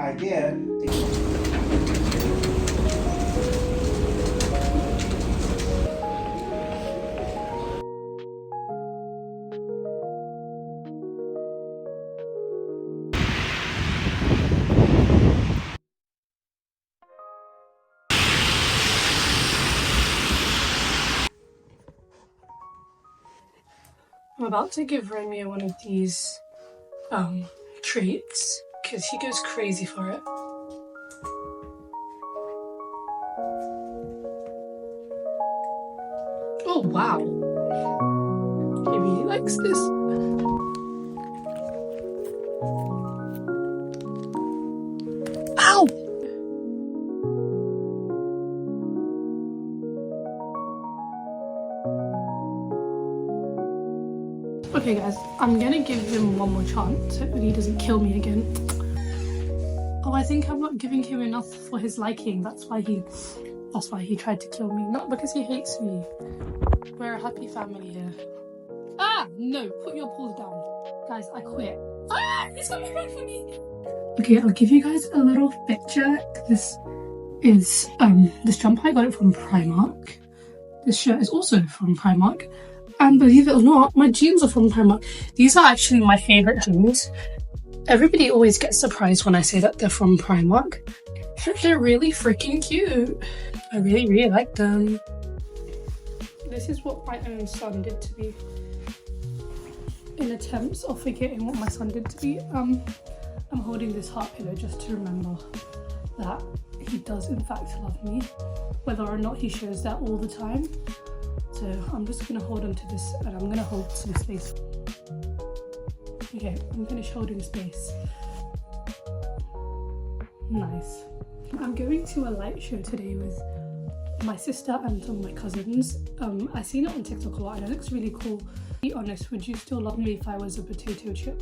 idea. I'm about to give Romeo one of these treats because he goes crazy for it. Oh wow, he really likes this. Ow! Okay guys, I'm gonna give him one more chance so that he doesn't kill me again. Oh, I think I'm not giving him enough for his liking. That's why he tried to kill me. Not because he hates me. We're a happy family here. Ah! No, put your paws down. Guys, I quit. Ah! He's coming right for me! Okay, I'll give you guys a little picture. This is this jumper. I got it from Primark. This shirt is also from Primark. And believe it or not, my jeans are from Primark. These are actually my favourite jeans. Everybody always gets surprised when I say that they're from Primark. They're really freaking cute. I really like them. This is what my own son did to me. In attempts of forgetting what my son did to me, I'm holding this heart pillow just to remember that he does in fact love me, whether or not he shows that all the time. So I'm just gonna hold on to this and I'm gonna hold some space. Okay, I'm finished holding space. Nice. I'm going to a light show today with my sister and some of my cousins. I seen it on TikTok a lot and it looks really cool. Be honest, would you still love me if I was a potato chip?